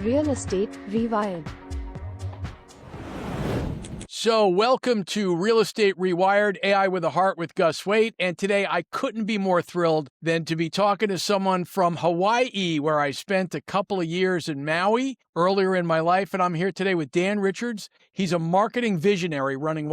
Real Estate Rewired. So welcome to Real Estate Rewired, AI with a Heart with Gus Waite. And today I couldn't be more thrilled than to be talking to someone from Hawaii, where I spent a couple of years in Maui earlier in my life. And I'm here today with Dan Richards. He's a marketing visionary running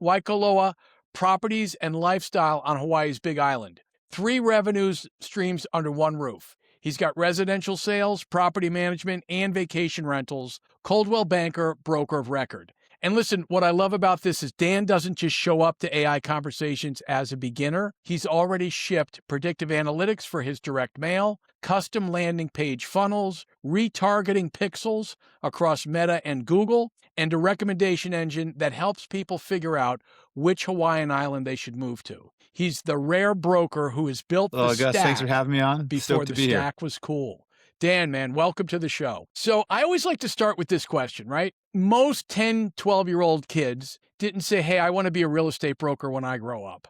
Waikoloa Properties and Lifestyle on Hawaii's Big Island. 3 revenue streams under one roof. He's got residential sales, property management, and vacation rentals, Coldwell Banker, broker of record. And listen, what I love about this is Dan doesn't just show up to AI conversations as a beginner. He's already shipped predictive analytics for his direct mail, custom landing page funnels, retargeting pixels across Meta and Google, and a recommendation engine that helps people figure out which Hawaiian island they should move to. He's the rare broker who has built the stack. Gus, thanks for having me on. Before the stack was cool. Dan, man, welcome to the show. So I always like to start with this question, right? Most 10, 12-year-old kids didn't say, hey, I want to be a real estate broker when I grow up.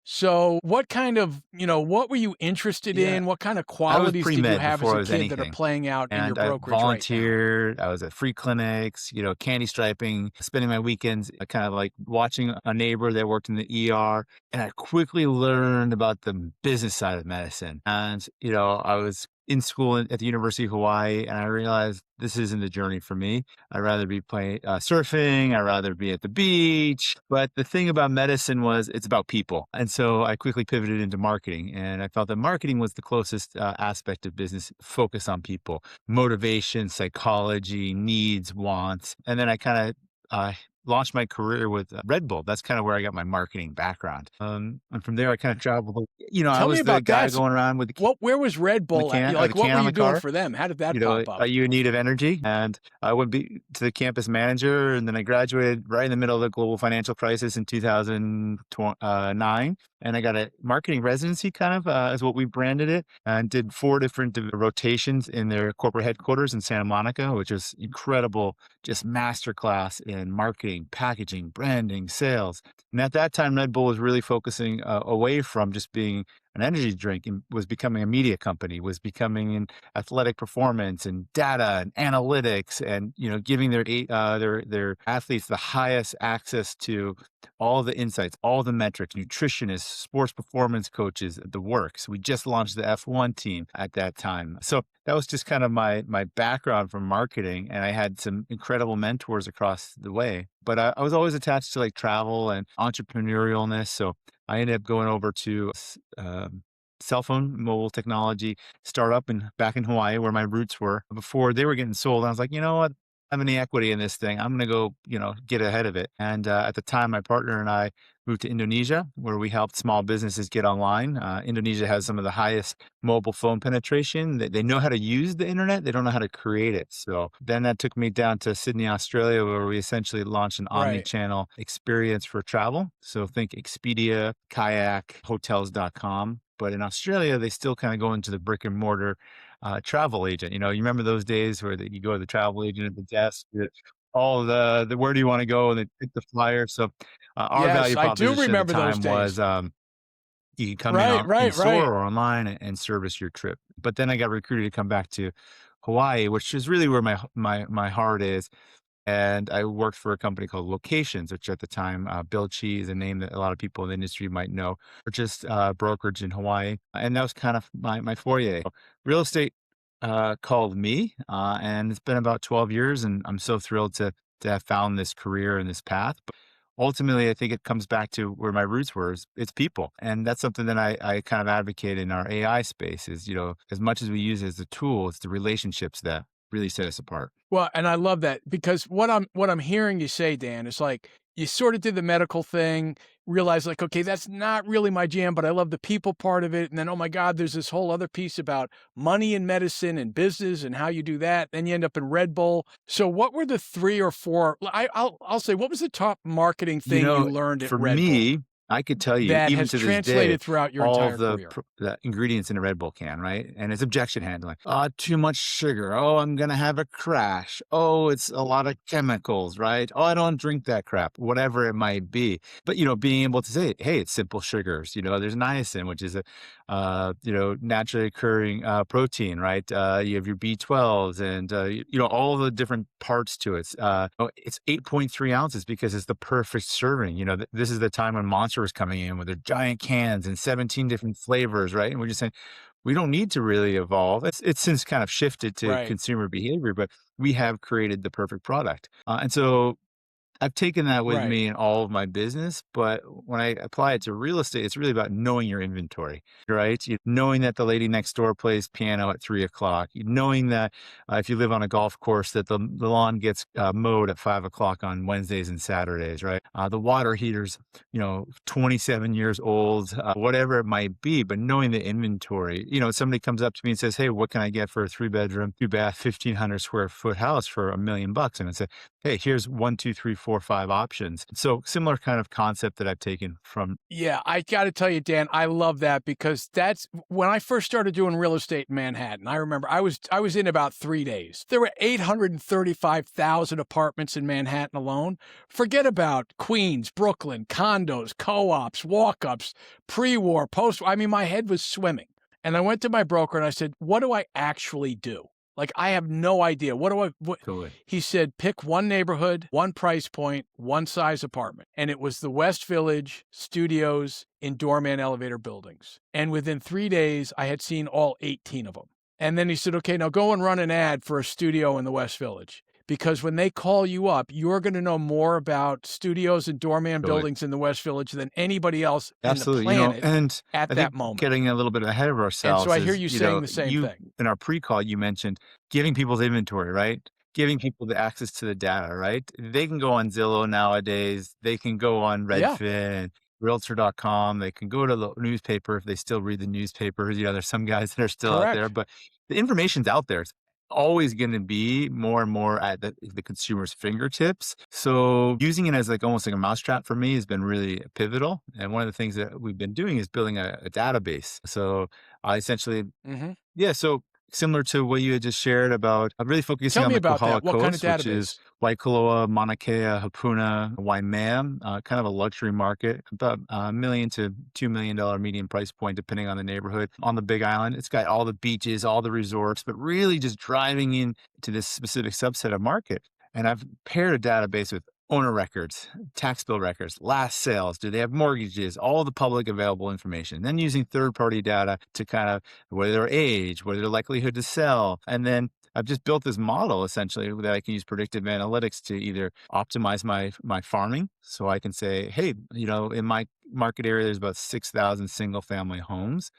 So what kind of, what were you interested in? What kind of qualities did you have as a kid that are playing out in your brokerage? I volunteered. I was at free clinics, candy striping, spending my weekends kind of like watching a neighbor that worked in the ER. And I quickly learned about the business side of medicine. And, I was in school at the University of Hawaii, and I realized this isn't the journey for me. I'd rather be playing surfing. I'd rather be at the beach. But the thing about medicine was it's about people. And so I quickly pivoted into marketing, and I felt that marketing was the closest aspect of business, focus on people, motivation, psychology, needs, wants. And then I kind of launched my career with Red Bull. That's kind of where I got my marketing background. And from there, I kind of traveled. I was the guy going around with where was Red Bull at? What were you doing for them? How did that pop up? Are you in need of energy? And I went to the campus manager, and then I graduated right in the middle of the global financial crisis in 2009. And I got a marketing residency kind of is what we branded it, and did 4 different rotations in their corporate headquarters in Santa Monica, which was incredible, just masterclass in marketing, packaging, branding, sales. And at that time, Red Bull was really focusing away from just being an energy drink and was becoming a media company, was becoming an athletic performance and data and analytics, and giving their athletes the highest access to all the insights, all the metrics, nutritionists, sports performance coaches, the works. We just launched the F1 team at that time. So that was just kind of my background from marketing, and I had some incredible mentors across the way. But I was always attached to like travel and entrepreneurialness. So I ended up going over to cell phone mobile technology startup back in Hawaii, where my roots were before they were getting sold. I was like, you know what? I have any equity in this thing. I'm going to go, get ahead of it. And at the time, my partner and I moved to Indonesia, where we helped small businesses get online. Indonesia has some of the highest mobile phone penetration. They know how to use the internet. They don't know how to create it. So then that took me down to Sydney, Australia, where we essentially launched an omni-channel experience for travel. So think Expedia, Kayak, hotels.com. But in Australia, they still kind of go into the brick and mortar travel agent. You remember those days where you go to the travel agent at the desk, all the where do you want to go, and they pick the flyer. So our value proposition at the time was you can come in store or online and service your trip. But then I got recruited to come back to Hawaii, which is really where my heart is. And I worked for a company called Locations, which at the time, Bill Chi is a name that a lot of people in the industry might know, purchased brokerage in Hawaii. And that was kind of my foray. Real estate called me, and it's been about 12 years, and I'm so thrilled to have found this career and this path. But ultimately, I think it comes back to where my roots were. It's people. And that's something that I kind of advocate in our AI space is, as much as we use it as a tool, it's the relationships that really set us apart. Well, and I love that, because what I'm hearing you say, Dan, is like you sort of did the medical thing, realized like, okay, that's not really my jam, but I love the people part of it. And then, oh my God, there's this whole other piece about money and medicine and business and how you do that. Then you end up in Red Bull. So what were the 3 or 4, I'll say, what was the top marketing thing you learned at Red Bull? For me, I could tell you, that even has to this day, translated throughout your all entire the career? the ingredients in a Red Bull can, right? And it's objection handling. Too much sugar. Oh, I'm gonna have a crash. Oh, it's a lot of chemicals, right? Oh, I don't drink that crap. Whatever it might be. But being able to say, hey, it's simple sugars. There's niacin, which is a naturally occurring protein, right? You have your B12s and all the different parts to it. It's 8.3 ounces because it's the perfect serving. This is the time when Monster was coming in with their giant cans and 17 different flavors, right? And we're just saying we don't need to really evolve. It's since kind of shifted to Right, consumer behavior, but we have created the perfect product. And so I've taken that with right. me in all of my business, but when I apply it to real estate, it's really about knowing your inventory, right? Knowing that the lady next door plays piano at 3 o'clock, knowing that if you live on a golf course, that the lawn gets mowed at 5 o'clock on Wednesdays and Saturdays, right? The water heater's, 27 years old, whatever it might be, but knowing the inventory, somebody comes up to me and says, hey, what can I get for a 3 bedroom, 2 bath, 1,500 square foot house for $1 million? And I say, hey, here's 1, 2, 3, 4, 5 options. So similar kind of concept that I've taken from. Yeah, I got to tell you, Dan, I love that because that's when I first started doing real estate in Manhattan. I remember I was in about 3 days. There were 835,000 apartments in Manhattan alone. Forget about Queens, Brooklyn, condos, co-ops, walk-ups, pre-war, post-war. I mean, my head was swimming. And I went to my broker and I said, "What do I actually do? Like, I have no idea. What?" Totally. He said, pick one neighborhood, one price point, one size apartment. And it was the West Village, studios, in doorman elevator buildings. And within 3 days, I had seen all 18 of them. And then he said, okay, now go and run an ad for a studio in the West Village. Because when they call you up, you're going to know more about studios and doorman Totally. buildings in the West Village than anybody else in the Absolutely. planet And at I that think moment. getting a little bit ahead of And so ourselves I hear is, you saying the same you thing. in our pre-call, you mentioned giving people's inventory, right? Giving people the access to the data, right? They can go on Zillow nowadays. They can go on Yeah, Redfin, Realtor.com. They can go to the newspaper if they still read the newspaper. There's some guys that are still out there, correct. but the information's out there. It's always going to be more and more at the consumer's fingertips. So using it as like almost like a mousetrap for me has been really pivotal. And one of the things that we've been doing is building a database. So I essentially, Hmm. yeah. So similar to what you had just shared about really focusing Tell on me the about Kohala that. What kind of Coast, which is database? Waikoloa, Mauna Kea, Hapuna, Waimea, kind of a luxury market, about $1 million to $2 million median price point, depending on the neighborhood. On the Big Island, it's got all the beaches, all the resorts, but really just driving in to this specific subset of market. And I've paired a database with owner records, tax bill records, last sales, do they have mortgages, all the public available information. Then using third-party data to kind of whether their age, whether their likelihood to sell. And then I've just built this model essentially that I can use predictive analytics to either optimize my farming. So I can say, hey, in my market area, there's about 6,000 single family homes.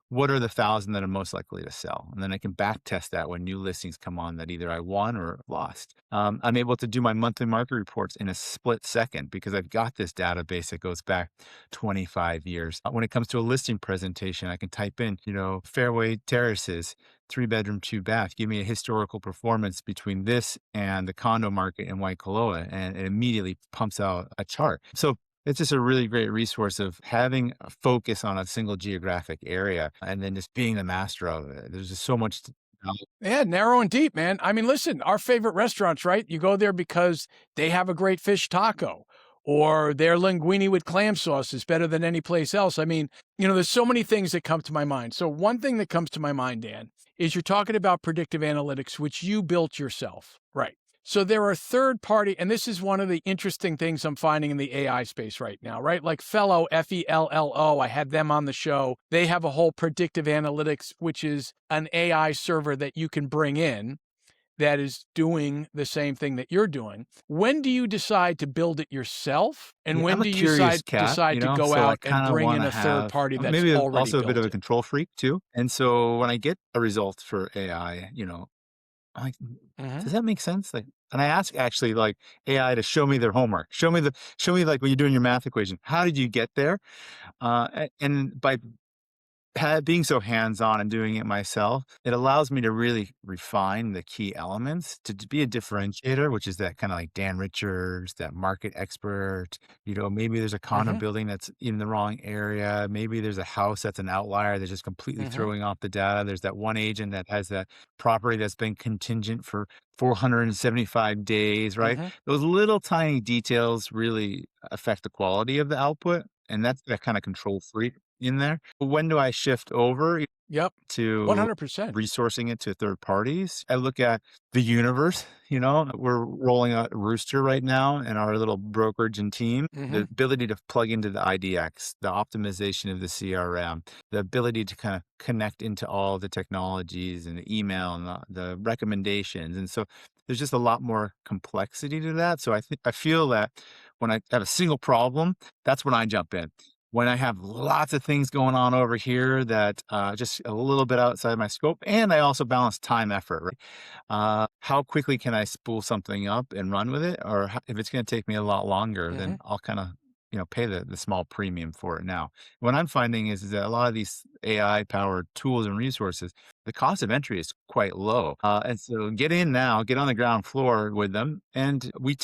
What are the 1,000 that are most likely to sell? And then I can back test that when new listings come on that either I won or lost. I'm able to do my monthly market reports in a split second because I've got this database that goes back 25 years. When it comes to a listing presentation, I can type in, Fairway Terraces, 3 bedroom, 2 bath. Give me a historical performance between this and the condo market in Waikoloa, and it immediately pumps out a chart. So it's just a really great resource of having a focus on a single geographic area and then just being the master of it. There's just so much to Yeah, narrow and deep, man. I mean, listen, our favorite restaurants, right? You go there because they have a great fish taco or their linguine with clam sauce is better than any place else. I mean, there's so many things that come to my mind. So one thing that comes to my mind, Dan, is you're talking about predictive analytics, which you built yourself, right? So there are third party, and this is one of the interesting things I'm finding in the AI space right now, right? Like Fellow, Fello, I had them on the show. They have a whole predictive analytics, which is an AI server that you can bring in that is doing the same thing that you're doing. When do you decide to build it yourself? And Yeah, when I'm a do you curious cat, decide to go so I out and kind of bring want in to a third have party that's maybe already also a bit of built a it? control freak too. And so when I get a result for AI, I'm like, Hmm. does that make sense? Like, and I ask actually like AI to show me their homework, show me like when you're doing your math equation, how did you get there? And by being so hands-on and doing it myself, it allows me to really refine the key elements to be a differentiator, which is that kind of like Dan Richards, that market expert. Maybe there's a condo Mhm. building that's in the wrong area. Maybe there's a house that's an outlier that's just completely Mhm. throwing off the data. There's that one agent that has that property that's been contingent for 475 days, right? Mhm. Those little tiny details really affect the quality of the output. And that's that kind of control freak in there. When do I shift over Yep. to 100%. resourcing it to third parties? I look at the universe, we're rolling out Rooster right now and our little brokerage and team. The Mhm. ability to plug into the IDX, the optimization of the CRM, the ability to kind of connect into all the technologies and the email and the recommendations. And so there's just a lot more complexity to that. So I feel that when I have a single problem, that's when I jump in. When I have lots of things going on over here that just a little bit outside my scope, and I also balance time effort, right? How quickly can I spool something up and run with it? Or if it's going to take me a lot longer, then Mhm. I'll kind of pay the small premium for it now. What I'm finding is that a lot of these AI powered tools and resources, the cost of entry is quite low. And so get in now, get on the ground floor with them, and we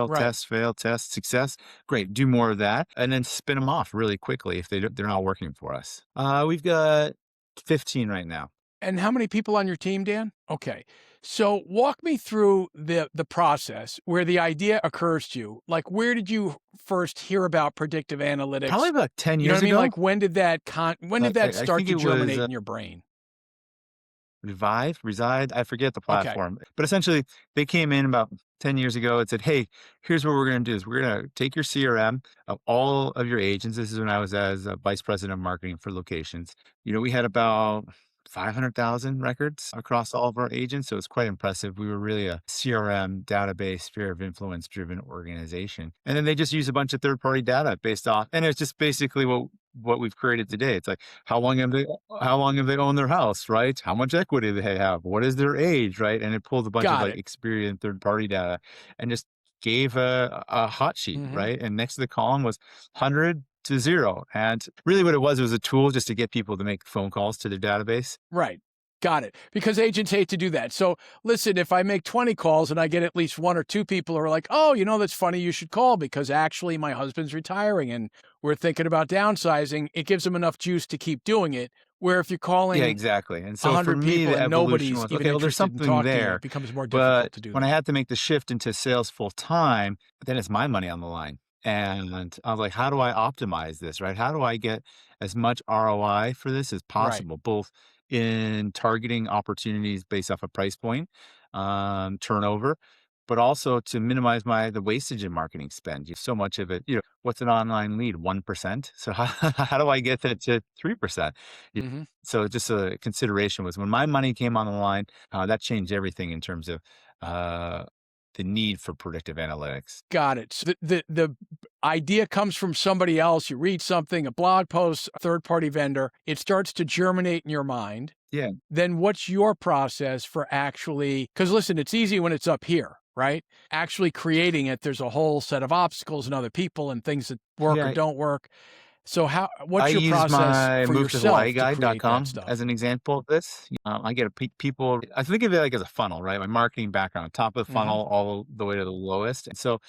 Right. fail, test, success. Great, do more of that, and then spin them off really quickly if they're not working for us. We've got 15 right now. And how many people on your team, Dan? Okay. So walk me through the process where the idea occurs to you. Like, where did you first hear about predictive Probably analytics? about 10 You know what years I mean? ago. Like, when did that I start think to it was germinate in your brain? Reside, I forget the Okay. platform, but essentially they came in about 10 years ago and said, "Hey, here's what we're going to do is we're going to take your CRM of all of your agents." This is when I was as a vice president of marketing for locations. We had about 500,000 records across all of our agents. So it's quite impressive. We were really a CRM database, sphere of influence driven organization. And then they just use a bunch of third party data based off. And it's just basically what we've created today. It's like how long have they owned their house, right? How much equity do they have? What is their age, right? And it pulled a bunch of Got like it. experienced third party data and just gave a hot sheet, Mhm. right? And next to the column was 100 to 0. And really what it was a tool just to get people to make phone calls to their database. Right. Got it. Because agents hate to do that. So listen, if I make 20 calls and I get at least one or two people who are like, oh, that's funny, you should call because actually my husband's retiring and we're thinking about downsizing, it gives them enough juice to keep doing it. Where if you're Yeah, calling exactly. And so for 100 me, people the and evolution nobody's was, even okay, well, there's interested in something talking to you, there. it becomes more difficult But to do when I that. had to make the shift into sales full time, then it's my money on the line. And I was like, how do I optimize this, right? How do I get as much ROI for this as Right. possible, both in targeting opportunities based off a price point, turnover, but also to minimize the wastage in marketing spend. So much of it, what's an online lead? 1%. So how do I get that to 3%? Hmm. So just a consideration was when my money came on the line, that changed everything in terms of uh, the need for predictive analytics. Got it. So the idea comes from somebody else. You read something, a blog post, a third party vendor. It starts to germinate in your mind. Yeah. Then what's your process for actually, because listen, it's easy when it's up here, right? Actually creating it, there's a whole set of obstacles and other people and things that work or Yeah. don't work. So I what's your use process my for move to yourself to create that HawaiiGuide.com as stuff? an example of this. I get people, I think of it like as a funnel, right? My marketing background, top of the Mhm. funnel, all the way to the lowest. And so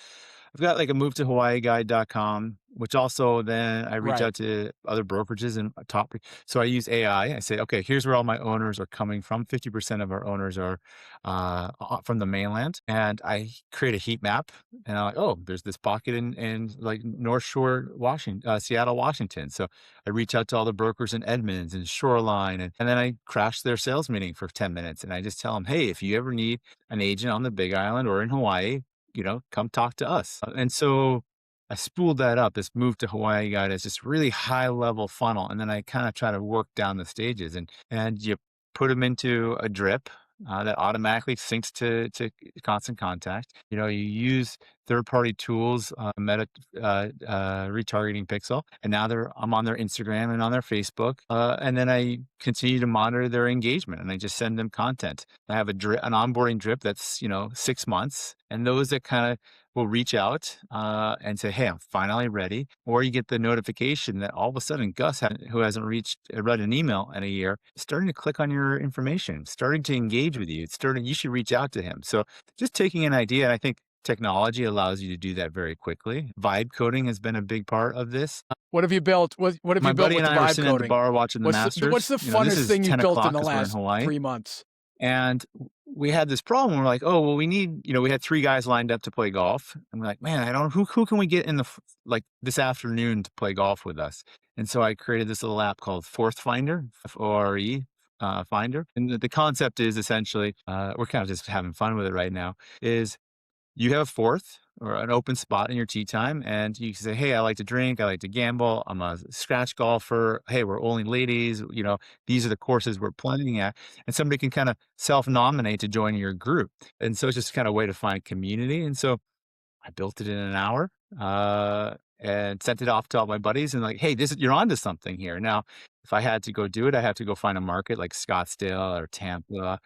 I've got like a move to HawaiiGuide.com, which also then I reach Right. out to other brokerages and top. So I use AI. I say, okay, here's where all my owners are coming from. 50% of our owners are from the mainland. And I create a heat map and I'm like, oh, there's this pocket in like North Shore, Washington, Seattle, Washington. So I reach out to all the brokers in Edmonds and Shoreline. And then I crash their sales meeting for 10 minutes. And I just tell them, hey, if you ever need an agent on the Big Island or in Hawaii, come talk to us. And so I spooled that up, this move to Hawaii guide as this really high level funnel. And then I kind of try to work down the stages and you put them into a drip that automatically syncs to constant contact. You use third-party tools, Meta retargeting pixel, and now I'm on their Instagram and on their Facebook, and then I continue to monitor their engagement, and I just send them content. I have an onboarding drip that's 6 months, and those that kind of will reach out and say, "Hey, I'm finally ready," or you get the notification that all of a sudden Gus, who hasn't read an email in a year, is starting to click on your information, starting to engage with you. It's starting. You should reach out to him. So just taking an idea, and I think technology allows you to do that very quickly. Vibe coding has been a big part of this. What have you built? What have My you built buddy with and the I were vibe sitting at the coding? bar watching the What's Masters. the This funnest is thing you've 10 built in o'clock the because we're in last Hawaii. 3 months? And we had this problem. We're like, oh, well, we need, we had 3 guys lined up to play golf. And we're like, man, I don't, who can we get in like this afternoon to play golf with us? And so I created this little app called Fourth Finder, F-O-R-E, Finder. And the concept is essentially, we're kind of just having fun with it right now, is you have a fourth or an open spot in your tee time, and you can say, hey, I like to drink, I like to gamble, I'm a scratch golfer, hey, we're only ladies, these are the courses we're playing at. And somebody can kind of self-nominate to join your group. And so it's just kind of a way to find community. And so I built it in an hour and sent it off to all my buddies and like, hey, you're onto something here. Now, if I had to go do it, I have to go find a market like Scottsdale or Tampa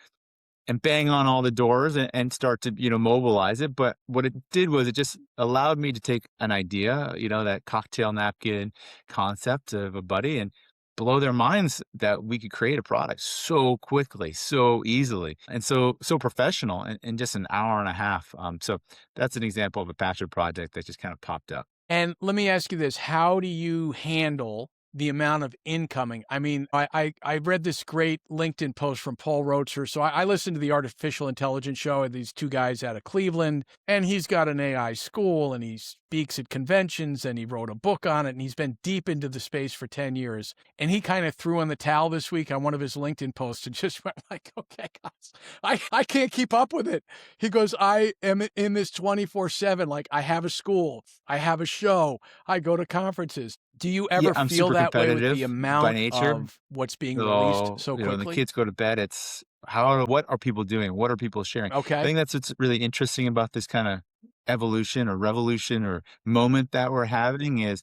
and bang on all the doors and start to, mobilize it. But what it did was it just allowed me to take an idea, that cocktail napkin concept of a buddy, and blow their minds that we could create a product so quickly, so easily, and so professional in just an hour and a half. So that's an example of a passion project that just kind of popped up. And let me ask you this, how do you handle the amount of incoming? I mean, I read this great LinkedIn post from Paul Roetzer. So I listened to the Artificial Intelligence show of these 2 guys out of Cleveland, and he's got an AI school and he speaks at conventions and he wrote a book on it and he's been deep into the space for 10 years. And he kind of threw in the towel this week on one of his LinkedIn posts and just went like, okay, guys, I can't keep up with it. He goes, I am in this 24/7. Like, I have a school, I have a show, I go to conferences. Do you ever I'm feel super that way with the competitive by amount nature. of what's being released So, so when the quickly? kids go to bed, it's what are people doing? What are people sharing? I Okay. think that's what's really interesting about this kind of evolution or revolution or moment that we're having is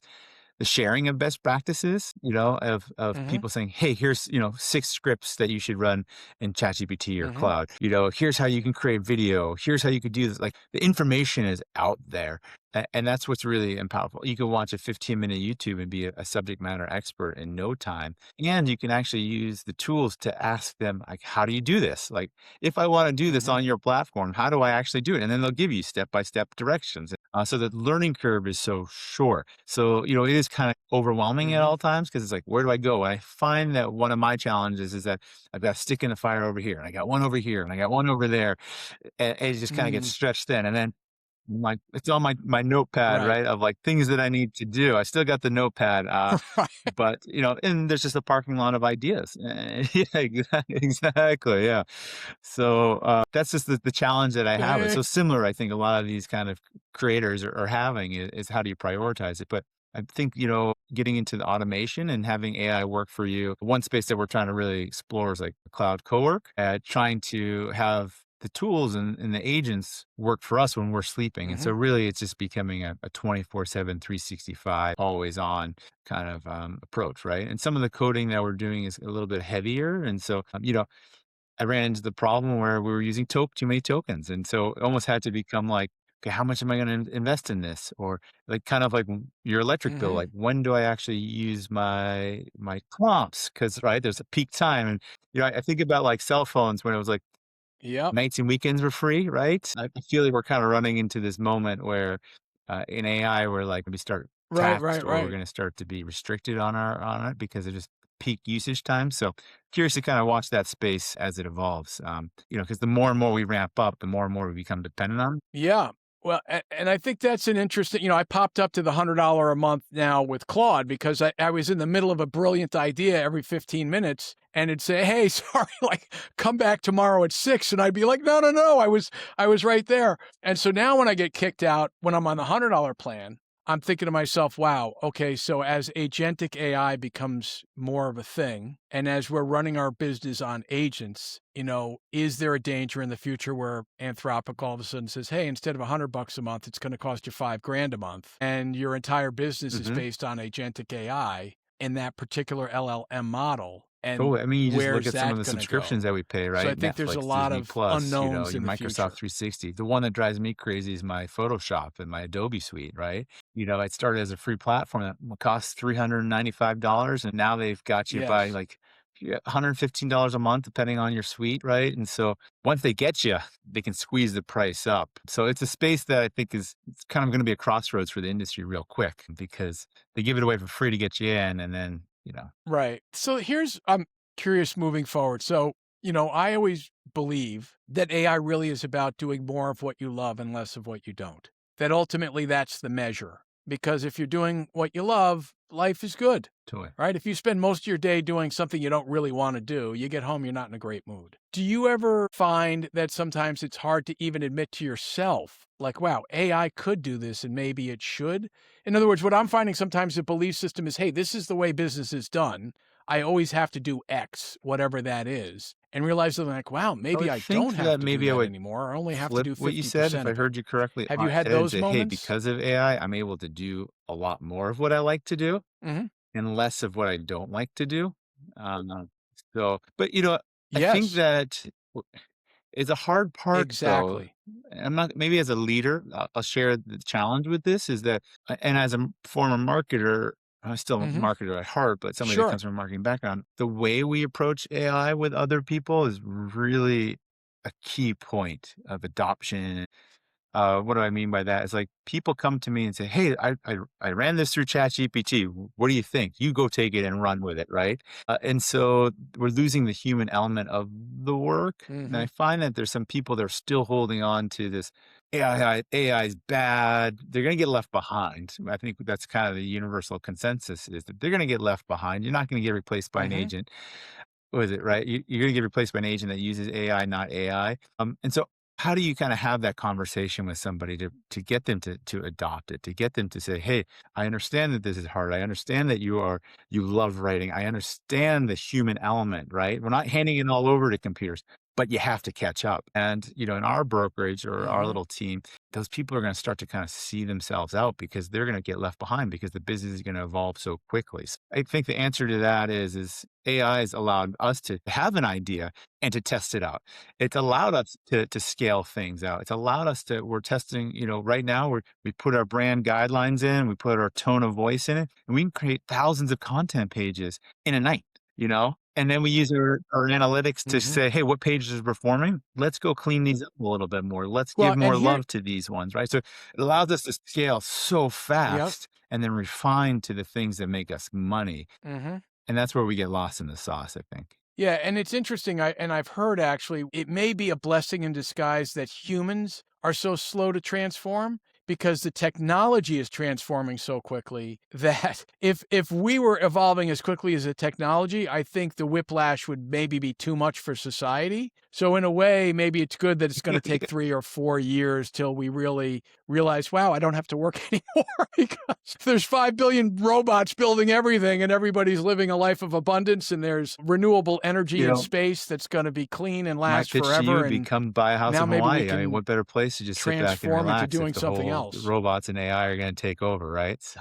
the sharing of best practices, of Mhm. people saying, hey, here's, 6 scripts that you should run in ChatGPT or Mhm. Cloud. Here's how you can create video. Here's how you could do this. Like the information is out there. And that's what's really powerful. You can watch a 15-minute YouTube and be a subject matter expert in no time. And you can actually use the tools to ask them, like, how do you do this? Like, if I want to do this Mhm. on your platform, how do I actually do it? And then they'll give you step-by-step directions. So the learning curve is so short. So, it is kind of overwhelming at Mhm. all times because it's like, where do I go? And I find that one of my challenges is that I've got a stick in the fire over here, and I got one over here, and I got one over there. And it just kind of gets Mm. stretched thin. And then it's on my notepad, Right. right, of like things that I need to do. I still got the notepad, Right. but and there's just a parking lot of ideas. Yeah, exactly, yeah. So that's just the challenge that I have. It's Eh. so similar. I think a lot of these kind of creators are having is how do you prioritize it? But I think getting into the automation and having AI work for you. One space that we're trying to really explore is like cloud co-work, trying to have the tools and the agents work for us when we're sleeping. And so Mhm. really it's just becoming a 24/7, 365, always on kind of approach, right? And some of the coding that we're doing is a little bit heavier. And so, I ran into the problem where we were using too many tokens. And so it almost had to become like, okay, how much am I going to invest in this? Or like kind of like your electric bill, Mhm. like when do I actually use my comps? Because right, there's a peak time. And I think about like cell phones when it was like Yep. nights and weekends were free, right? I feel like we're kind of running into this moment where in AI we're like we start Right, taxed right, or we're right. going to start to be restricted on it because of just peak usage time. So curious to kind of watch that space as it evolves. Because the more and more we ramp up, the more and more we become dependent on. Yeah. Well, and I think that's an interesting, I popped up to the $100 a month now with Claude because I was in the middle of a brilliant idea every 15 minutes and it'd say, hey, sorry, like come back tomorrow at 6. And I'd be like, no, I was right there. And so now when I get kicked out, when I'm on the $100 plan, I'm thinking to myself, wow, okay, so as agentic AI becomes more of a thing, and as we're running our business on agents, is there a danger in the future where Anthropic all of a sudden says, hey, instead of $100 a month, it's going to cost you 5 grand a month, and your entire business is Hmm. based on agentic AI in that particular LLM model? And Totally. I mean, you just look where's at some of that the going to go? subscriptions that we pay, So I right? think there's a Netflix, lot Disney of Plus, unknowns your in the Microsoft future. 360. The one that drives me crazy is my Photoshop and my Adobe suite, right? It started as a free platform that costs $395, and now they've got you by Yes. like $115 a month, depending on your suite, right? And so once they get you, they can squeeze the price up. So it's a space that I think is it's kind of going to be a crossroads for the industry real quick because they give it away for free to get you in, and then Right. So I'm curious moving forward. So, I always believe that AI really is about doing more of what you love and less of what you don't. That ultimately that's the measure. Because if you're doing what you love, life is good, to it. right? If you spend most of your day doing something you don't really want to do, you get home, you're not in a great mood. Do you ever find that sometimes it's hard to even admit to yourself, like, wow, AI could do this and maybe it should? In other words, what I'm finding sometimes the belief system is, hey, this is the way business is done. I always have to do X, whatever that is, and realize that, like, wow, I maybe would I think don't have that to do maybe I that would anymore. I only have to flip do what you said, if 50% I of it. heard you correctly, Have on you its had head and those say, "Hey, moments? because of AI, I'm able to do a lot more of what I like to do Hmm. and less of what I don't like to do." But I think Yes, that it's a hard part though. exactly. I'm not maybe as a leader, I'll share the challenge with this is that, and as a former marketer, I'm still a Hmm. marketer at heart, but somebody that Sure. comes from a marketing background, the way we approach AI with other people is really a key point of adoption. What do I mean by that? It's like people come to me and say, "Hey, I ran this through ChatGPT. What do you think? You go take it and run with it, right?" And so we're losing the human element of the work. And I Hmm. find that there's some people that are still holding on to this AI is bad. They're going to get left behind. I think that's kind of the universal consensus is that they're going to get left behind. You're not going to get replaced by an Hmm. agent. Was it right? You're going to get replaced by an agent that uses AI, not AI. And so how do you kind of have that conversation with somebody to get them to adopt it, to get them to say, "Hey, I understand that this is hard. I understand that you love writing. I understand the human element, right? We're not handing it all over to computers, but you have to catch up." And in our brokerage or our Hmm. little team, those people are going to start to kind of see themselves out because they're going to get left behind because the business is going to evolve so quickly. So I think the answer to that is AI has allowed us to have an idea and to test it out. It's allowed us to scale things out. It's allowed us to we're testing, right now we put our brand guidelines in, we put our tone of voice in it, and we can create thousands of content pages in a night, And then we use our analytics to Hmm. say, "Hey, what pages are performing? Let's go clean these up a little bit more. Let's Well, give and more here, love to these ones," right? So it allows us to scale so yep. fast and then refine to the things that make us money. Hmm. And that's where we get lost in the sauce, I think. Yeah, and it's interesting. I've heard actually it may be a blessing in disguise that humans are so slow to transform because the technology is transforming so quickly that if we were evolving as quickly as the technology, I think the whiplash would maybe be too much for society. So in a way, maybe it's good that it's going to take 3 or 4 years till we really realize, wow, I don't have to work anymore because there's 5 billion robots building everything and everybody's living a life of abundance and there's renewable energy You in know, space that's going to be clean and my last pitch to you forever. would be And come buy a house now in maybe we Hawaii. I mean, can what better place to just sit back and transform into relax if doing the something whole else. robots and AI are going to take over, right? So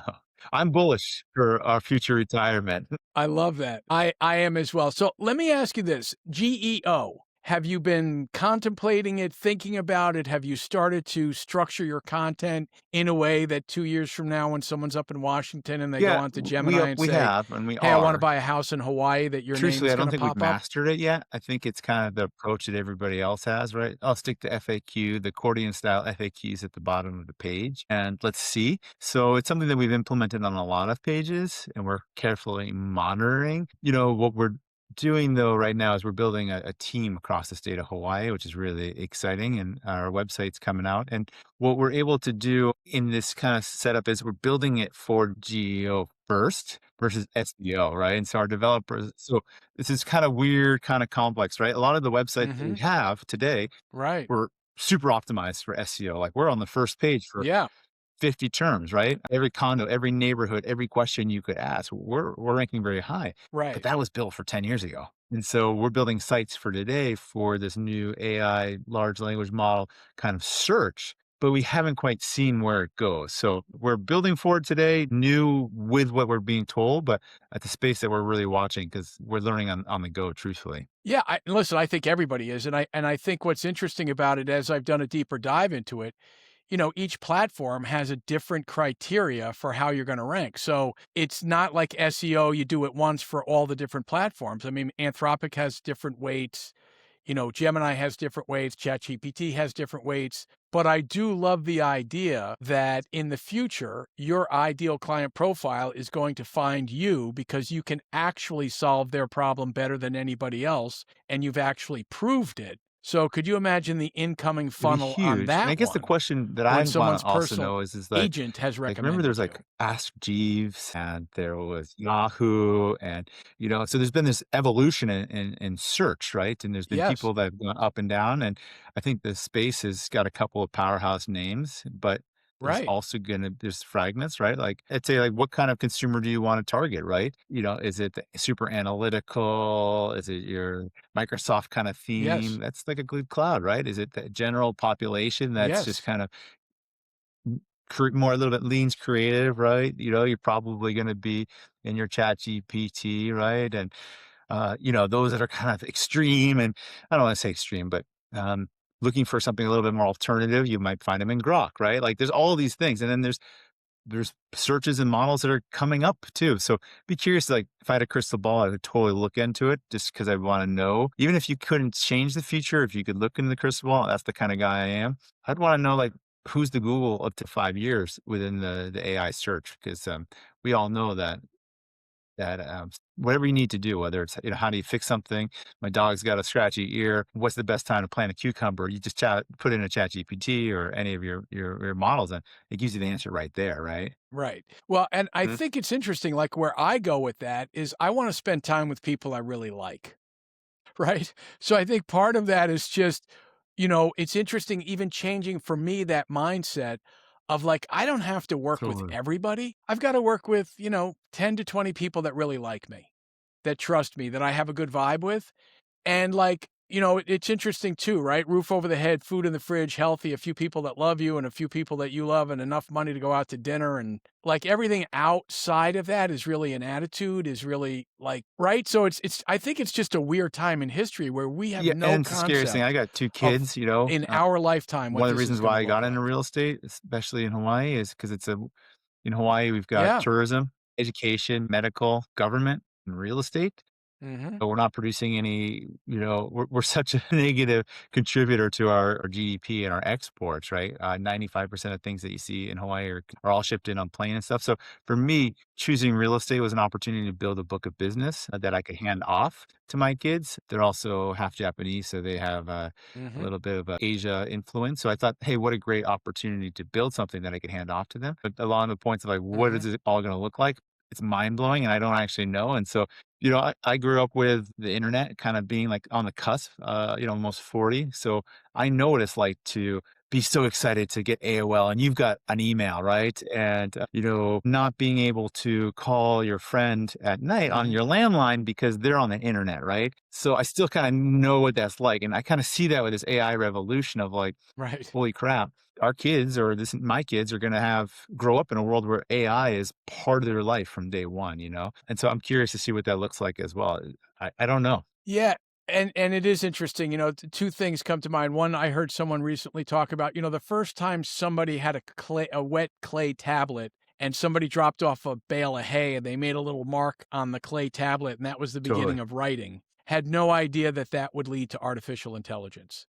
I'm bullish for our future retirement. I love that. I am as well. So let me ask you this, GEO. Have you been contemplating it, thinking about it? Have you started to structure your content in a way that 2 years from now, when someone's up in Washington and they go Yeah, on to we Gemini and we say, have and we hey, I want to are. buy a house in Hawaii, that your name Truthfully, is I going don't to think we've pop up? mastered it yet. I think it's kind of the approach that everybody else has, right? I'll stick to FAQ, the accordion style FAQs at the bottom of the page, and let's see. So it's something that we've implemented on a lot of pages, and we're carefully monitoring. What we're doing though right now is we're building a team across the state of Hawaii, which is really exciting, and our website's coming out. And what we're able to do in this kind of setup is we're building it for GEO first versus SEO, right? And so our developers, so this is kind of weird, kind of complex, right? A lot of the websites that we Hmm. have today Right. were super optimized for SEO. Like we're on the first page for Yeah. 50 terms, right? Every condo, every neighborhood, every question you could ask, we're ranking very high. But Right. that was built for 10 years ago. And so we're building sites for today for this new AI large language model kind of search, but we haven't quite seen where it goes. So we're building for it today, new with what we're being told, but at the space that we're really watching because we're learning on the go, truthfully. Yeah, listen, I think everybody is, and I think what's interesting about it as I've done a deeper dive into it, each platform has a different criteria for how you're gonna rank. So, it's not like SEO, you do it once for all the different platforms. I mean, Anthropic has different weights, Gemini has different weights, ChatGPT has different weights, but I do love the idea that in the future, your ideal client profile is going to find you because you can actually solve their problem better than anybody else, and you've actually proved it. So could you imagine the incoming It'd be funnel on huge. And I that guess the one question that when I want someone's to also personal know is that agent has like remember recommended there's you? like Ask Jeeves and there was Yahoo and so there's been this evolution in search, right? And there's been Yes. people that have gone up and down. And I think the space has got a couple of powerhouse names, but there's Right. also there's fragments, right? Like I'd say like what kind of consumer do you want to target, right? Is it the super analytical? Is it your Microsoft kind of theme? Yes. That's like a good cloud, right? Is it the general population that's just Yes. kind of more a little bit leans creative, right? You're probably going to be in your chat GPT, right? And, those that are kind of extreme and I don't want to say extreme, but, looking for something a little bit more alternative, you might find them in Grok, right? Like there's all of these things. And then there's searches and models that are coming up too. So be curious, like if I had a crystal ball, I would totally look into it just because I want to know. Even if you couldn't change the future, if you could look into the crystal ball, that's the kind of guy I am. I'd want to know like who's the Google up to 5 years within the AI search because we all know that whatever you need to do, whether it's how do you fix something, my dog's got a scratchy ear, what's the best time to plant a cucumber? You just put in a chat GPT or any of your models, and it gives you the answer right there, right? Right. Well, and I Mhm. think it's interesting, like, where I go with that is I wanna spend time with people I really like, right? So I think part of that is just, it's interesting even changing for me that mindset of, like, I don't have to work with Totally. everybody. I've gotta work with, 10 to 20 people that really like me, that trust me, that I have a good vibe with, and, like, it's interesting too, right? Roof over the head, food in the fridge, healthy, a few people that love you and a few people that you love, and enough money to go out to dinner. And like everything outside of that is really an attitude, is really like, right? So I think it's just a weird time in history where we have Yeah, no and it's the scariest thing. I concept got two of kids. in our lifetime what One of the this is reasons going to why I look got into like. real estate, especially in Hawaii, is because in Hawaii we've got Yeah. tourism, education, medical, government, and real estate. Hmm. But we're not producing any, we're such a negative contributor to our GDP and our exports, right? 95% of things that you see in Hawaii are all shipped in on plane and stuff. So for me, choosing real estate was an opportunity to build a book of business that I could hand off to my kids. They're also half Japanese, so they have a Hmm. little bit of a Asia influence. So I thought, hey, what a great opportunity to build something that I could hand off to them. But along the points of like, what Hmm. is it all going to look like? It's mind blowing, and I don't actually know. And so I grew up with the internet kind of being like on the cusp, almost 40. So I know what it's like to be so excited to get AOL and you've got an email, right? And, not being able to call your friend at night on Hmm. your landline because they're on the internet, right? So I still kind of know what that's like. And I kind of see that with this AI revolution of like, Right. holy crap, our kids or my kids are going to grow up in a world where AI is part of their life from day one. And so I'm curious to see what that looks like as well. I don't know. Yeah, and it is interesting, two things come to mind. One, I heard someone recently talk about, the first time somebody had a wet clay tablet and somebody dropped off a bale of hay and they made a little mark on the clay tablet and that was the beginning Totally. of writing. Had no idea that that would lead to artificial intelligence.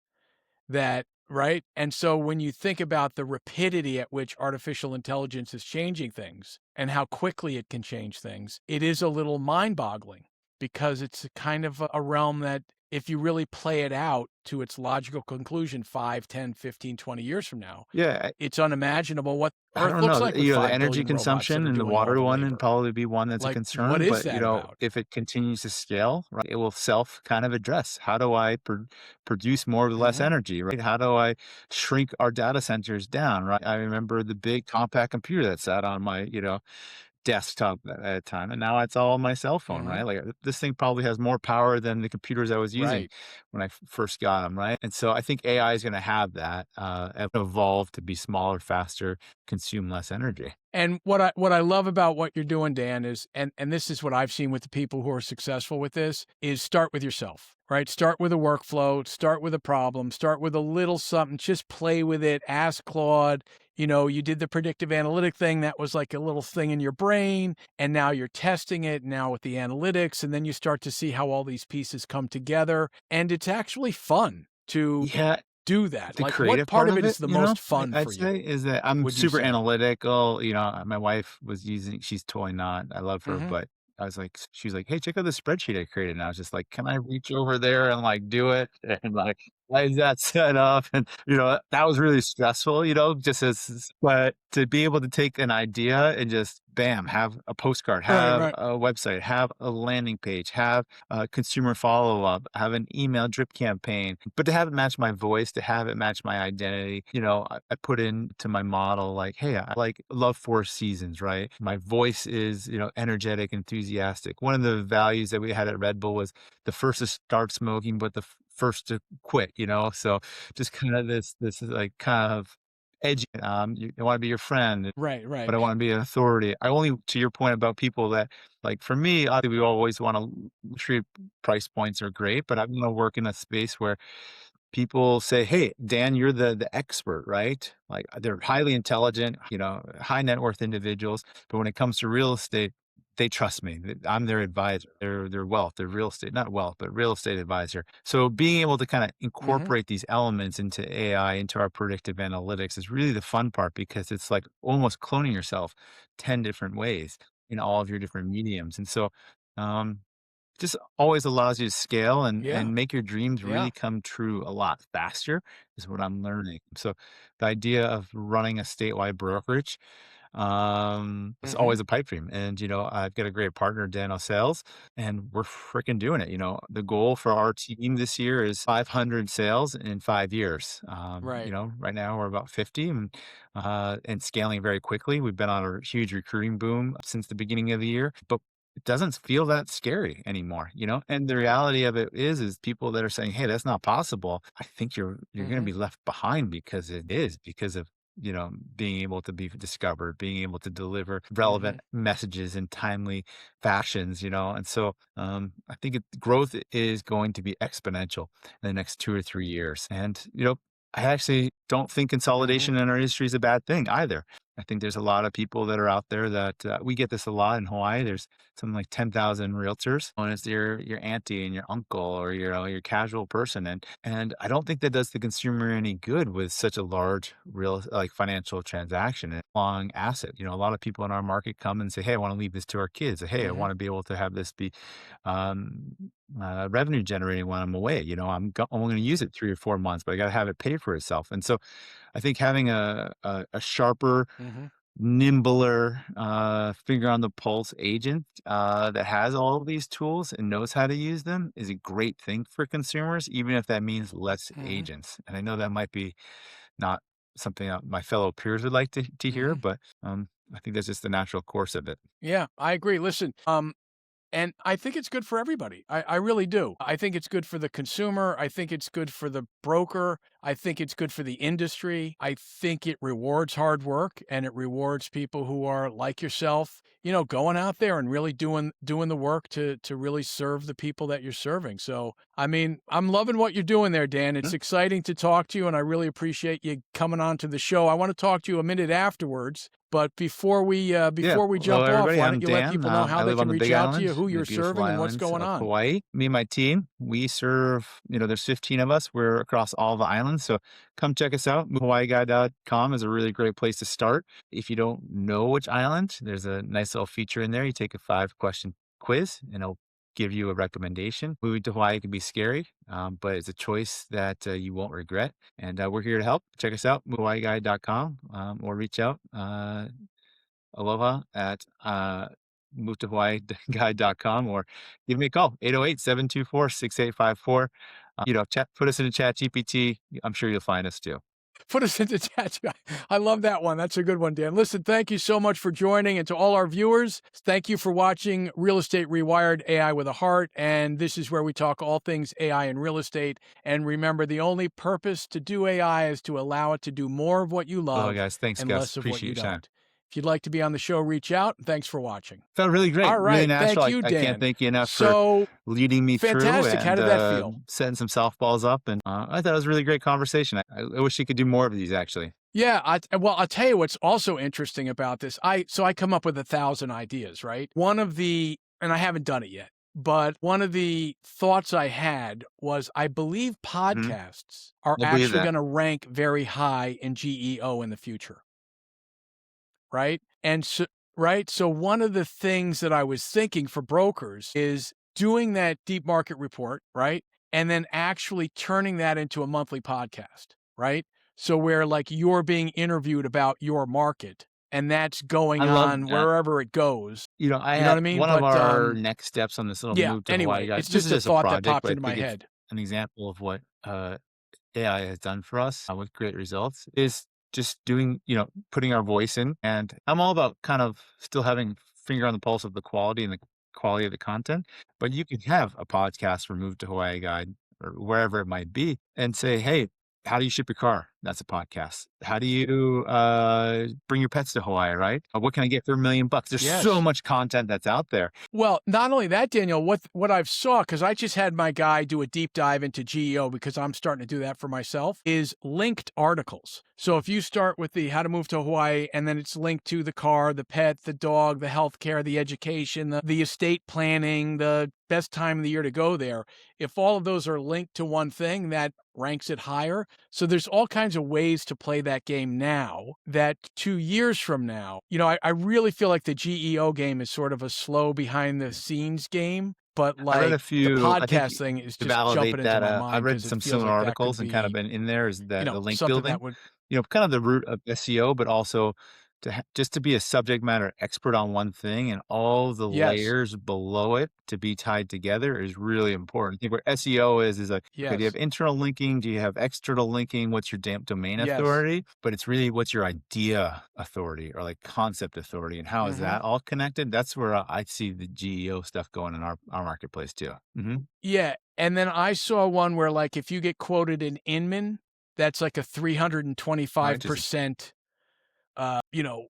That right? And so when you think about the rapidity at which artificial intelligence is changing things and how quickly it can change things, it is a little mind-boggling because it's a kind of a realm that if you really play it out to its logical conclusion 5, 10, 15, 20 years from now, Yeah, it's unimaginable what I Earth don't looks know. like with The 5 energy billion robots that consumption are and the doing all water the one would labor. probably be one that's a Like, what concern. is But, that about? if it continues to scale, right, it will self kind of address, how do I produce more with less Mhm. energy, right? How do I shrink our data centers down, right? I remember the big compact computer that sat on my, desktop at a time, and now it's all on my cell phone, Mhm. right? Like, this thing probably has more power than the computers I was using Right. when I first got them, right? And so I think AI is going to have that evolve to be smaller, faster, consume less energy. And what I love about what you're doing, Dan, is and this is what I've seen with the people who are successful with this, is start with yourself, right? Start with a workflow, start with a problem, start with a little something, just play with it, ask Claude. You did the predictive analytic thing, that was like a little thing in your brain, and now you're testing it now with the analytics, and then you start to see how all these pieces come together, and it's actually fun to Yeah, do that. the Like, what creative part part of of it it, is the most fun I'd for say you, is that I'm would you super say? analytical. My wife was using, she's totally not. I love her, Mhm. but I was like, she's like, hey, check out the spreadsheet I created. And I was just like, can I reach over there and like do it? And like, why is that set up? And, that was really stressful, but to be able to take an idea and just bam, have a postcard, Right, have right. a website, have a landing page, have consumer follow up, have an email drip campaign, but to have it match my voice, to have it match my identity. I put into my model like, hey, I like love four seasons, right? My voice is, energetic, enthusiastic. One of the values that we had at Red Bull was the first to start smoking, but the first to quit, So just kind of this is like kind of edgy. I want to be your friend, Right, but right. I want to be an authority. I only, to your point about people that, like for me, obviously we always want to luxury price points are great, but I want to work in a space where people say, "Hey, Dan, you're the expert," right? Like they're highly intelligent, high net worth individuals, but when it comes to real estate, they trust me. I'm their advisor. Their wealth, their real estate, not wealth, but real estate advisor. So being able to kind of Mhm, incorporate these elements into AI, into our predictive analytics is really the fun part because it's like almost cloning yourself 10 different ways in all of your different mediums. And so um just always allows you to scale and yeah, make your dreams yeah, really come true a lot faster is what I'm learning. So the idea of running a statewide brokerage it's mhm, always a pipe dream. And, I've got a great partner, Dano Sales, and we're freaking doing it. The goal for our team this year is 500 sales in 5 years. right, Right now we're about 50 and scaling very quickly. We've been on a huge recruiting boom since the beginning of the year, but it doesn't feel that scary anymore. And the reality of it is people that are saying, "Hey, that's not possible." I think you're going to mhm, be left behind because it is because of being able to be discovered, being able to deliver mhm, relevant messages in timely fashions. And so I think growth is going to be exponential in the next 2 or 3 years. And, I actually don't think mhm, consolidation in our industry is a bad thing either. I think there's a lot of people that are out there that we get this a lot in Hawaii. There's something like 10,000 realtors, and it's your auntie and your uncle or your casual person, and I don't think that does the consumer any good with such a large real like financial transaction and long asset. A lot of people in our market come and say, "Hey, I want to leave this to our kids. Hey, I mhm, want to be able to have this be um, revenue generating when I'm away. I'm going to use it 3 or 4 months, but I got to have it pay for itself." And so I think having a sharper, mhm, nimbler, finger on the pulse agent that has all of these tools and knows how to use them is a great thing for consumers, even if that means less mhm, agents. And I know that might be not something that my fellow peers would like to hear, mhm. but I think that's just the natural course of it. Yeah, I agree. Listen, and I think it's good for everybody. I really do. I think it's good for the consumer. I think it's good for the broker. I think it's good for the industry. I think it rewards hard work and it rewards people who are like yourself, going out there and really doing the work to really serve the people that you're serving. So, I mean, I'm loving what you're doing there, Dan. It's Mhm. exciting to talk to you and I really appreciate you coming on to the show. I want to talk to you a minute afterwards, but Yeah. before we Well, jump off, everybody, why I'm don't you let Dan. people know how I they live on can the reach Big out to you, Island, who the you're beautiful serving, and what's islands going of on? Hawaii. Me and my team, we serve, there's 15 of us. We're across all the islands. So come check us out. HawaiiGuy.com is a really great place to start. If you don't know which island, there's a nice little feature in there. You take a 5-question quiz and it'll give you a recommendation. Moving to Hawaii can be scary, but it's a choice that you won't regret. And we're here to help. Check us out, movetohawaiiguide.com, or reach out, aloha at movetohawaiiguide.com, or give me a call, 808-724-6854. Put us in a chat GPT. I'm sure you'll find us too. Put us into chat. I love that one. That's a good one, Dan. Listen, thank you so much for joining. And to all our viewers, thank you for watching Real Estate Rewired, AI with a Heart. And this is where we talk all things AI and real estate. And remember, the only purpose to do AI is to allow it to do more of what you love Guys. Thanks, and Gus. less of what Appreciate you your time. don't. If you'd like to be on the show, reach out. Thanks for watching. Felt really great. All Really right. natural. Thank you, I Dan. can't thank you enough So for leading me fantastic. through How and did that feel? setting some softballs up. And I thought it was a really great conversation. I wish you could do more of these, actually. Yeah, well, I'll tell you what's also interesting about this. I come up with 1,000 ideas, right? One of the, and I haven't done it yet, but one of the thoughts I had was I believe podcasts are I believe actually that. going to rank very high in GEO in the future, right? And so, right, so one of the things that I was thinking for brokers is doing that deep market report, right? And then actually turning that into a monthly podcast, right? So where like you're being interviewed about your market and that's going I love on that. wherever it goes. I You know had what I mean? one of But our next steps on this little yeah, move to anyway, Hawaii, guys. it's This is just a just a thought that project, popped but I into my think it's head. an example of what AI has done for us with great results is just doing, putting our voice in. And I'm all about kind of still having finger on the pulse of the quality and the quality of the content. But you can have a podcast for Move to Hawaii Guide or wherever it might be and say, hey, how do you ship your car? That's a podcast. How do you bring your pets to Hawaii, right? What can I get for $1 million? There's so Yes. much content that's out there. Well, not only that, Daniel, what I've saw, because I just had my guy do a deep dive into GEO because I'm starting to do that for myself, is linked articles. So if you start with the how to move to Hawaii, and then it's linked to the car, the pet, the dog, the healthcare, the education, the estate planning, the best time of the year to go there. If all of those are linked to one thing, that ranks it higher. So there's all kinds of ways to play that game now that 2 years from now, I really feel like the GEO game is sort of a slow behind the scenes game. But I read like a the few, I think podcast thing is to just jumping validate into that, my I mind read because it some feels similar like that could articles and kind of be, been in there is that the link something building, that would, kind of the root of SEO, but also just to be a subject matter expert on one thing and all the yes, layers below it to be tied together is really important. I think where SEO is like, okay, do you yes, have internal linking? Do you have external linking? What's your domain yes. authority? But it's really what's your idea authority or like concept authority and how is Hmm. that all connected? That's where I see the GEO stuff going in our marketplace too. Yeah. And then I saw one where like if you get quoted in Inman, that's like a Oh, interesting. 325%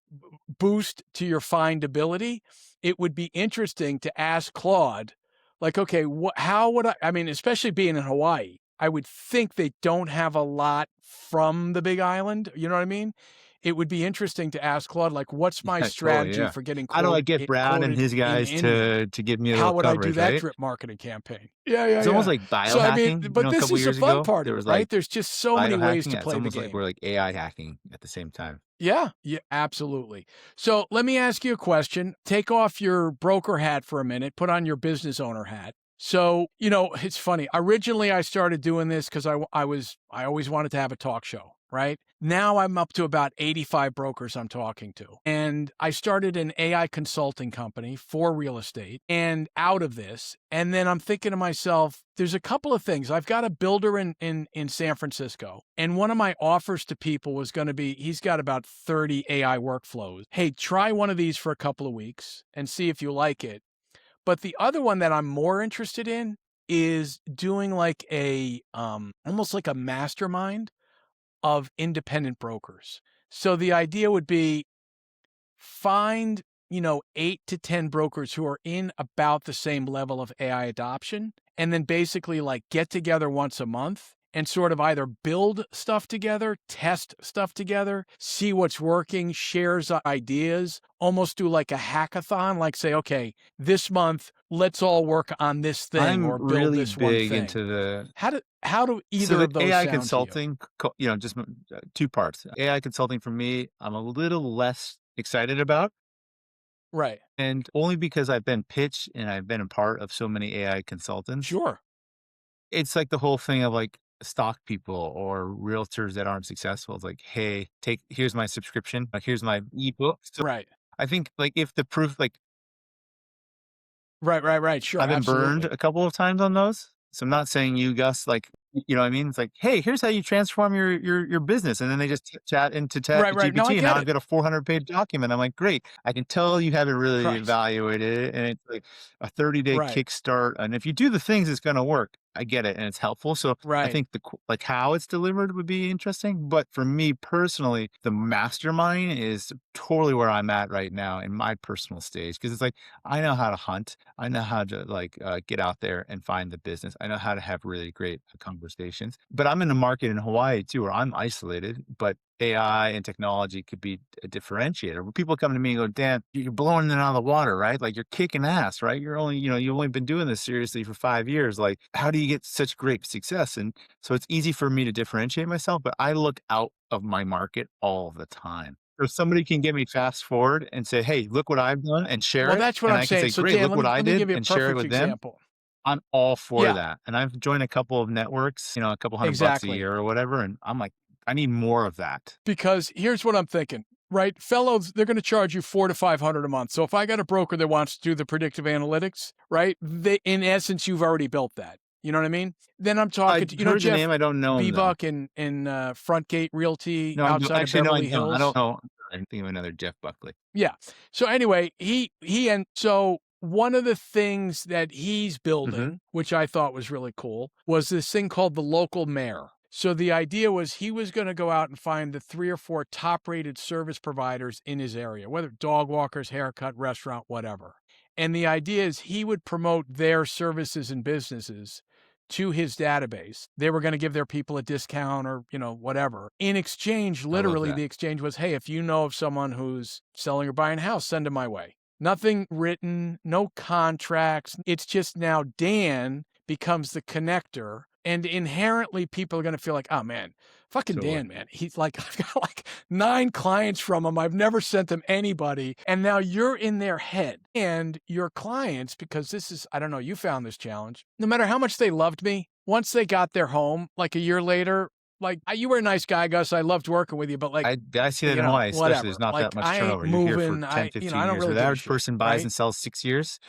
boost to your findability. It would be interesting to ask Claude, like, okay, how would I mean, especially being in Hawaii, I would think they don't have a lot from the Big Island. You know what I mean? It would be interesting to ask Claude, like, what's my Yeah, totally, strategy yeah. for getting How do I get Brad and quoted his in guys Inman? to give me a How little would I do coverage, that right? drip marketing campaign? Yeah, yeah, It's almost yeah. like So I mean, biohacking, but a this couple is the years fun ago. part There of it, was right? like There's just so many ways biohacking. to Yeah, it's play the almost like game. we're like AI hacking at the same time. Yeah, absolutely. So let me ask you a question. Take off your broker hat for a minute, put on your business owner hat. So, it's funny. Originally, I started doing this because I always wanted to have a talk show, right? Now I'm up to about 85 brokers I'm talking to. And I started an AI consulting company for real estate and out of this. And then I'm thinking to myself, there's a couple of things. I've got a builder in San Francisco. And one of my offers to people was going to be, he's got about 30 AI workflows. Hey, try one of these for a couple of weeks and see if you like it. But the other one that I'm more interested in is doing like a almost like a mastermind of independent brokers. So the idea would be find, 8 to 10 brokers who are in about the same level of AI adoption and then basically like get together once a month and sort of either build stuff together, test stuff together, see what's working, shares ideas, almost do like a hackathon, like say, okay, this month, let's all work on this thing I'm or build really this one big thing. into the How do so either the of those AI sound to you? consulting, just two parts. AI consulting for me, I'm a little less excited about Right. And only because I've been pitched and I've been a part of so many AI consultants, Sure. it's like the whole thing of like stock people or realtors that aren't successful. It's like, hey, here's my subscription, like here's my ebook. So Right. I think like if the proof, like Right, right, right. Sure, I've been burned absolutely. a couple of times on those. So I'm not saying you, Gus, like, you know what I mean? It's like, hey, here's how you transform your business. And then they just chat into chat Right, right. No, I GPT. And now get I've it. got a 400-page document. I'm like, great. I can tell you haven't really Right. evaluated it. And it's like a 30-day Right. kickstart. And if you do the things, it's going to work. I get it. And it's helpful. So I Right. think like how it's delivered would be interesting. But for me personally, the mastermind is totally where I'm at right now in my personal stage. Cause it's like, I know how to hunt. I know how to like get out there and find the business. I know how to have really great conversations. But I'm in the market in Hawaii too, where I'm isolated, but AI and technology could be a differentiator. When people come to me and go, Dan, you're blowing it out of the water, right? Like you're kicking ass, right? You're only, you've only been doing this seriously for 5 years. Like, how do you get such great success? And so it's easy for me to differentiate myself, but I look out of my market all the time. If somebody can get me fast forward and say, hey, look what I've done and share Well, it. that's what And I'm I can saying. say, So great, Dan, look what I let me did give you a and share it perfect with them. example. I'm all for Yeah, that. And I've joined a couple of networks, a couple $100 a exactly. year or whatever. And I'm like, I need more of that. Because here's what I'm thinking, right? Fellows, they're going to charge you $400 to $500 a month. So if I got a broker that wants to do the predictive analytics, right? In essence, you've already built that. You know what I mean? Then I'm I talking to, heard the Jeff name. I don't know him though. Bebuck in Frontgate Realty No, I don't. outside of Actually, no, I Beverly don't. I Hills. don't know. I'm thinking of another Jeff Buckley. Yeah. So anyway, and so one of the things that he's Hmm. building, which I thought was really cool, was this thing called the local mayor. So the idea was he was going to go out and find the 3 or 4 top-rated service providers in his area, whether dog walkers, haircut, restaurant, whatever. And the idea is he would promote their services and businesses to his database. They were going to give their people a discount or, whatever. In exchange, I love literally that. the exchange was, hey, if you know of someone who's selling or buying a house, send them my way. Nothing written, no contracts. It's just now Dan becomes the connector. And inherently, people are going to feel like, oh man, fucking Totally. Dan, man. He's like, I've got like 9 clients from him. I've never sent them anybody. And now you're in their head. And your clients, because this is, I don't know, you found this challenge. No matter how much they loved me, once they got their home, like a year later, like, you were a nice guy, Gus. I loved working with you, but like, I see that in Hawaii, especially there's whatever. not that Like, much I ain't turnover. You're here for moving. 10, I 15 don't years. Where really the give a average shit, person buys right? and sells 6 years,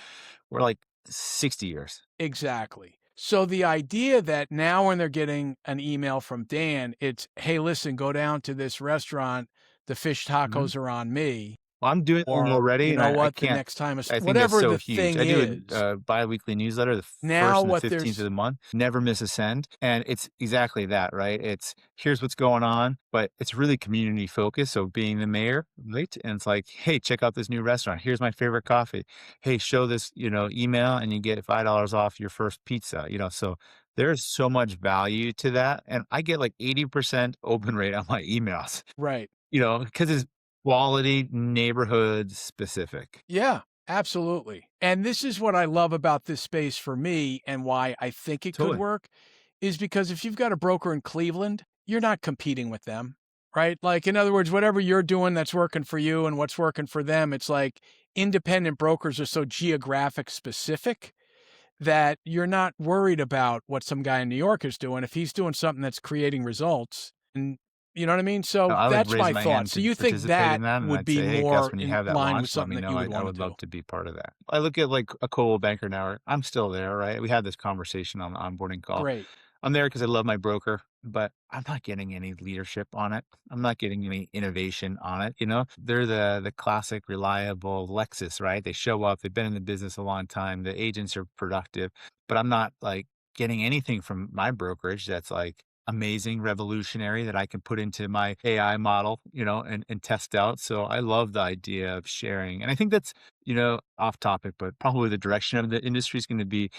we're like 60 years. Exactly. So the idea that now when they're getting an email from Dan, it's, hey, listen, go down to this restaurant. The fish Mhm. tacos are on me. Well, I'm doing them Or, already, you and know I what, the can't. next time, I think that's whatever so the huge. thing I do is. a biweekly newsletter, the Now first and the what 15th of there's the month. Never miss a send, and it's exactly that, right? It's here's what's going on, but it's really community focused. So being the mayor, right? And it's like, hey, check out this new restaurant. Here's my favorite coffee. Hey, show this, email, and you get $5 off your first pizza. So there's so much value to that, and I get like 80% open rate on my emails. right. Because it's quality, neighborhood specific. Yeah, absolutely. And this is what I love about this space for me and why I think it could Totally. work is because if you've got a broker in Cleveland, you're not competing with them, right? Like, in other words, whatever you're doing that's working for you and what's working for them, it's like independent brokers are so geographic specific that you're not worried about what some guy in New York is doing. If he's doing something that's creating results, and you know what I mean? So I would that's raise my my thought. hand So to you think participate that in that, and would I'd be say, "Hey, Gus, more when you in have that line with launch, let something me that you know. would I want to would do? love to be part of that." I look at like a Coldwell Banker now. I'm still there, right? We had this conversation on the onboarding call. Great. I'm there because I love my broker, but I'm not getting any leadership on it. I'm not getting any innovation on it. They're the classic, reliable Lexus, right? They show up. They've been in the business a long time. The agents are productive, but I'm not like getting anything from my brokerage that's like amazing, revolutionary that I can put into my AI model, and test out. So I love the idea of sharing, and I think that's off topic, but probably the direction of the industry is going to be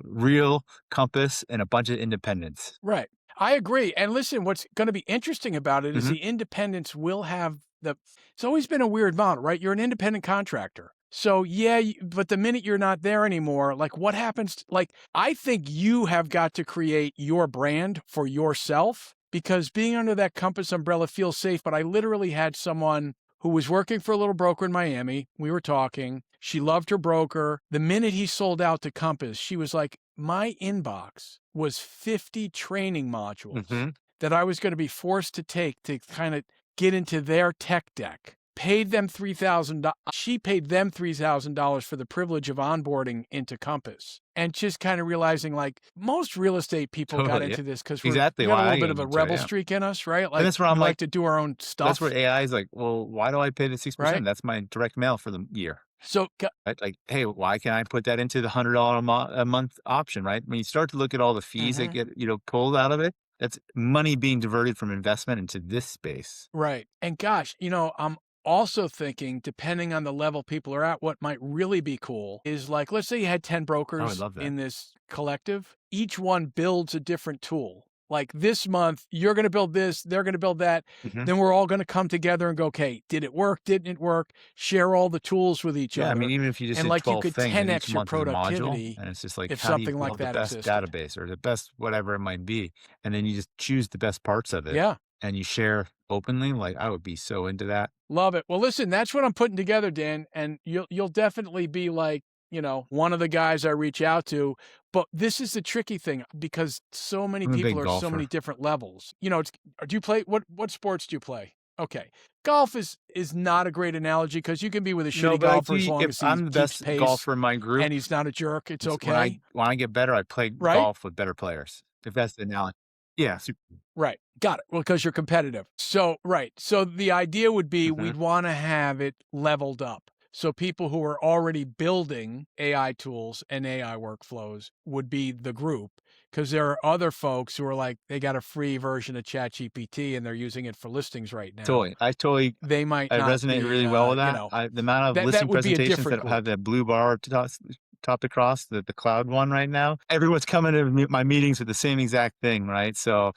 real compass and a bunch of independence. Right. I agree. And listen, what's going to be interesting about it is Mhm. the independents will have it's always been a weird model, right? You're an independent contractor. So yeah, but the minute you're not there anymore, like what happens? Like, I think you have got to create your brand for yourself because being under that Compass umbrella feels safe. But I literally had someone who was working for a little broker in Miami. We were talking. She loved her broker. The minute he sold out to Compass, she was like, my inbox was 50 training modules that I was going to be forced to take to kind of get into their tech deck. Paid them $3,000. She paid them $3,000 for the privilege of onboarding into Compass. And just kind of realizing, like, most real estate people got Totally, yeah. into this because Exactly we got a why little I bit got of a into it, rebel yeah. streak in us, right? And Like, that's where we I'm like like, to do our own that's stuff, where AI is like, well, why do I pay the 6%? right? That's my direct mail for the year. So, Right? Like, hey, why can't I put that into the $100 a month option, right? When you start to look at all the fees that get, pulled out of it, that's money being diverted from investment into this space. right. And gosh, I'm also thinking, depending on the level people are at, what might really be cool is like, let's say you had 10 Oh, I brokers love that. in this collective. Each one builds a different tool. Like this month, you're going to build this, they're going to build that. Mhm. Then we're all going to come together and go, okay, did it work? Didn't it work? Share all the tools with each Yeah, I mean, other. even if you just And did like you 12 could things and each 10x your month is a module, productivity and it's just like, if how do you something like build the that best existed. database or the best whatever it might be? And then you just choose the best parts of it Yeah. and you share openly. Like, I would be so into that. Love it. Well, listen, that's what I'm putting together, Dan, and you'll definitely be like, one of the guys I reach out to. But this is the tricky thing because so many I'm a people big are so many golfer. different levels. Do you play what sports do you play? Okay. Golf is not a great analogy because you can be with a No, shitty but I golfer as do. long If as he I'm the keeps best pace golfer in my group, and he's not a jerk. It's it's okay. when I get better, I play Right? golf with better players. If that's the analogy. Yeah. Right. Got it. Well, because you're competitive. So, right. So the idea would be we'd want to have it leveled up. So people who are already building AI tools and AI workflows would be the group because there are other folks who are like, they got a free version of ChatGPT and they're using it for listings right now. Totally. They might I not resonate be, really well with that. The amount of that listing would be a presentations different that have group. that blue bar topped across the cloud one right now. Everyone's coming to my meetings with the same exact thing, right? So,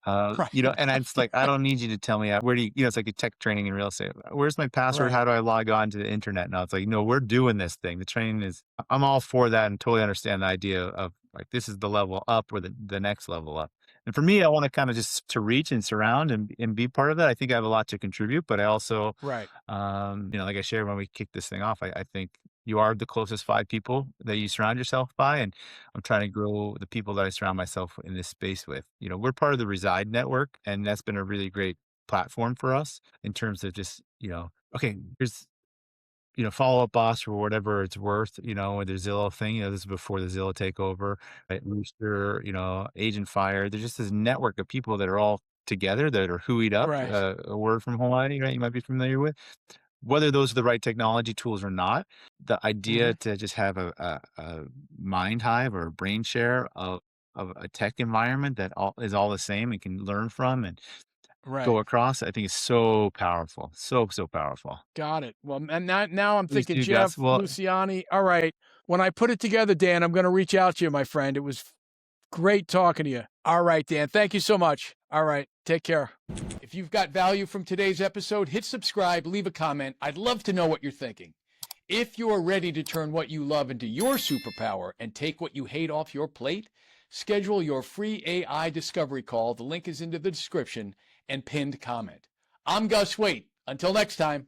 Right. and it's like, I don't need you to tell me where do it's like a tech training in real estate. Where's my password? Right. How do I log on to the internet? Now it's like, no, we're doing this thing. The training I'm all for that and totally understand the idea of like, this is the level up or the next level up. And for me, I want to kind of just to reach and surround and be part of that. I think I have a lot to contribute, but I also, Right. like I shared when we kicked this thing off, I think you are the closest 5 people that you surround yourself by. And I'm trying to grow the people that I surround myself in this space with. We're part of the Reside network, and that's been a really great platform for us in terms of just, okay, here's follow up boss for whatever it's worth, with the Zillow thing, this is before the Zillow takeover, right? Rooster, Agent Fire. There's just this network of people that are all together that are hooeyed up, Right. a word from Hawaii, right? You might be familiar with. Whether those are the right technology tools or not, the idea to just have a mind hive or a brain share of a tech environment that is all the same and can learn from and go Right. across, I think is so powerful. So, so powerful. Got it. Well, and now I'm Please thinking do, Gus. Jeff Well, Luciani. All right. When I put it together, Dan, I'm going to reach out to you, my friend. It was great talking to you. All right, Dan. Thank you so much. All right. Take care. If you've got value from today's episode, hit subscribe, leave a comment. I'd love to know what you're thinking. If you're ready to turn what you love into your superpower and take what you hate off your plate, schedule your free AI discovery call. The link is in the description and pinned comment. I'm Gus Waite. Until next time.